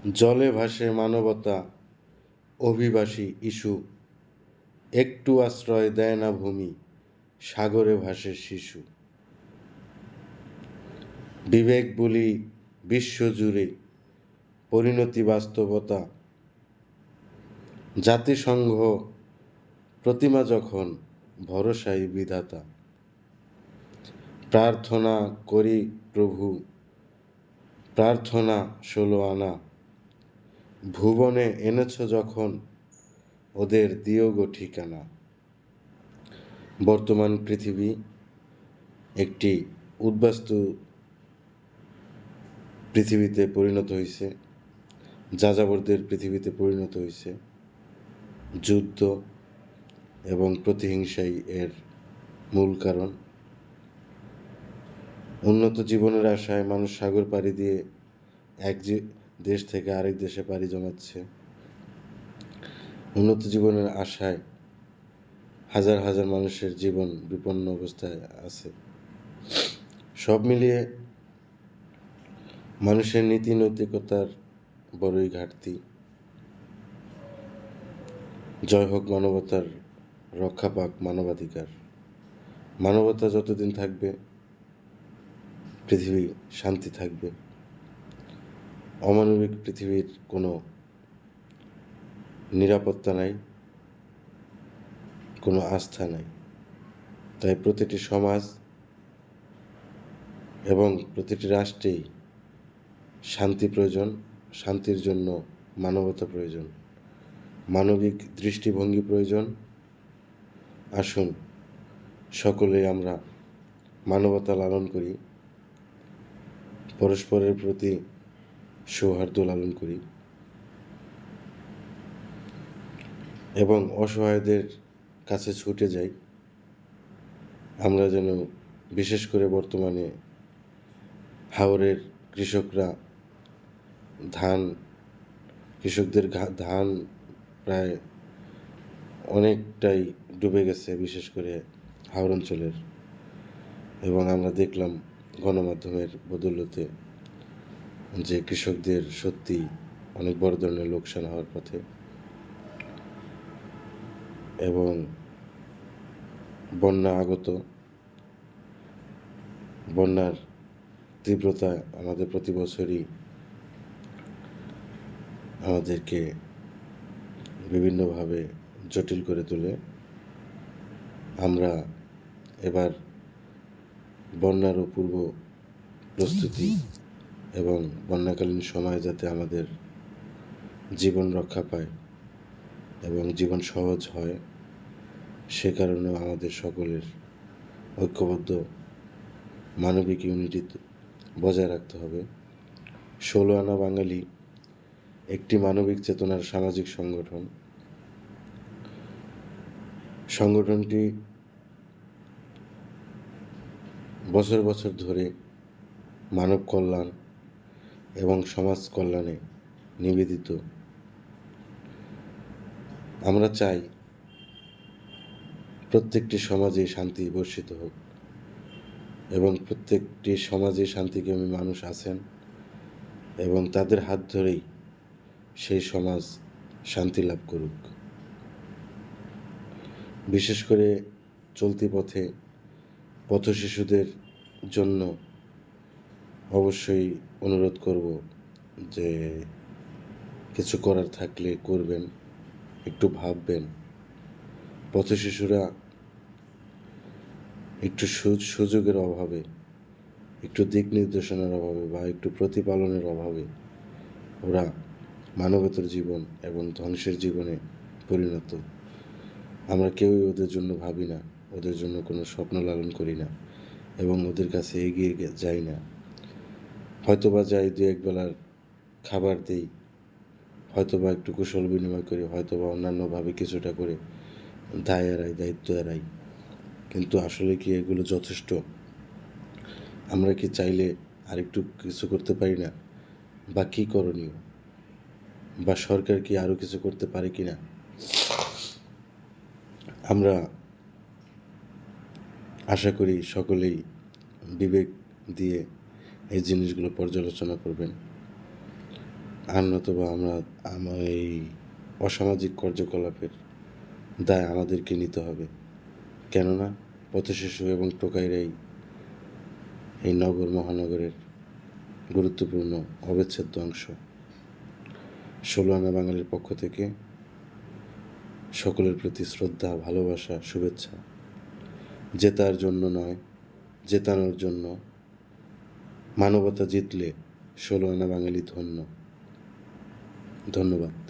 জলে ভাসে মানবতা, অভিবাসী ইস্যু, একটু আশ্রয় দেয় না ভূমি, সাগরে ভাসে শিশু। বিবেক বলি বিশ্বজুড়ে, পরিণতি বাস্তবতা, জাতিসংঘ প্রতিমা যখন, ভরসাই বিধাতা। প্রার্থনা করি প্রভু, প্রার্থনা 16 আনা, ভুবনে এনেছ যখন, ওদের দিও গো ঠিকানা। বর্তমান পৃথিবী একটি উদ্বাস্তু পৃথিবীতে পরিণত হয়েছে, যাযাবরদের পৃথিবীতে পরিণত হয়েছে। যুদ্ধ এবং প্রতিহিংসাই এর মূল কারণ। উন্নত জীবনের আশায় মানুষ সাগর পাড়ি দিয়ে এক দেশ থেকে আরেক দেশে পাড়ি জমাচ্ছে। উন্নত জীবনের আশায় হাজার হাজার মানুষের জীবন বিপন্ন অবস্থায় আছে। সব মিলিয়ে মানুষের নীতি নৈতিকতার বড়ই ঘাটতি। জয় হোক মানবতার, রক্ষা পাক মানবাধিকার। মানবতা যতদিন থাকবে পৃথিবী শান্তি থাকবে। অমানবিক পৃথিবীর কোনো নিরাপত্তা নাই, কোনো আস্থা নাই। তাই প্রতিটি সমাজ এবং প্রতিটি রাষ্ট্রেই শান্তি প্রয়োজন, শান্তির জন্য মানবতা প্রয়োজন, মানবিক দৃষ্টিভঙ্গি প্রয়োজন। আসুন সকলে আমরা মানবতা লালন করি, পরস্পরের প্রতি সৌহার্দ্য লালন করি এবং অসহায়দের কাছে ছুটে যাই। আমরা যেন বিশেষ করে বর্তমানে হাওরের কৃষকরা কৃষকদের ধান প্রায় অনেকটাই ডুবে গেছে, বিশেষ করে হাওর অঞ্চলের। এবং আমরা দেখলাম গণমাধ্যমের বদৌলতে যে কৃষকদের সত্যি অনেক বড় ধরনের লোকসান হওয়ার পথে। এবং বন্যা আগত, বন্যার তীব্রতা আমাদের প্রতি বছরই আমাদেরকে বিভিন্নভাবে জটিল করে তোলে। আমরা এবার বন্যারও পূর্ব প্রস্তুতি এবং বন্যাকালীন সময়ে যাতে আমাদের জীবন রক্ষা পায় এবং জীবন সহজ হয়, সে কারণেও আমাদের সকলের ঐক্যবদ্ধ মানবিক ইউনিটি বজায় রাখতে হবে। 16 আনা বাঙালি একটি মানবিক চেতনার সামাজিক সংগঠন। সংগঠনটি বছর বছর ধরে মানব কল্যাণ এবং সমাজ কল্যাণে নিবেদিত। আমরা চাই প্রত্যেকটি সমাজে শান্তি বর্ষিত হোক এবং প্রত্যেকটি সমাজে শান্তিকামী মানুষ আছেন এবং তাদের হাত ধরেই সেই সমাজ শান্তি লাভ করুক। বিশেষ করে চলতি পথে পথশিশুদের জন্য অবশ্যই অনুরোধ করব যে কিছু করার থাকলে করবেন, একটু ভাববেন। পথশিশুরা একটু সুযোগের অভাবে, একটু দিক নির্দেশনার অভাবে বা একটু প্রতিপালনের অভাবে ওরা মানবতার জীবন এবং ধ্বংসের জীবনে পরিণত। আমরা কেউই ওদের জন্য ভাবি না, ওদের জন্য কোনো স্বপ্ন লালন করি না এবং ওদের কাছে এগিয়ে যাই না। হয়তোবা যাই, দু এক বেলার খাবার দিই, হয়তোবা একটু কুশল বিনিময় করি, হয়তোবা অন্যান্যভাবে কিছুটা করে দায় এড়াই, দায়িত্ব এড়াই। কিন্তু আসলে কি এগুলো যথেষ্ট? আমরা কি চাইলে আরেকটু কিছু করতে পারি না? বা কী করণীয়? বা সরকার কি আরও কিছু করতে পারে কি না? আমরা আশা করি সকলেই বিবেক দিয়ে এই জিনিসগুলো পর্যালোচনা করবেন আর নতুবা এই অসামাজিক কার্যকলাপের দায় আমাদেরকে নিতে হবে। কেননা পথশিশু এবং টোকাইরাই এই নগর মহানগরের গুরুত্বপূর্ণ অবিচ্ছেদ্য অংশ। ১৬ আনা বাঙালির পক্ষ থেকে সকলের প্রতি শ্রদ্ধা, ভালোবাসা, শুভেচ্ছা। জেতার জন্য নয়, জেতানোর জন্য। মানবতা জিতলে ১৬ আনা বাঙালি ধন্য। ধন্যবাদ।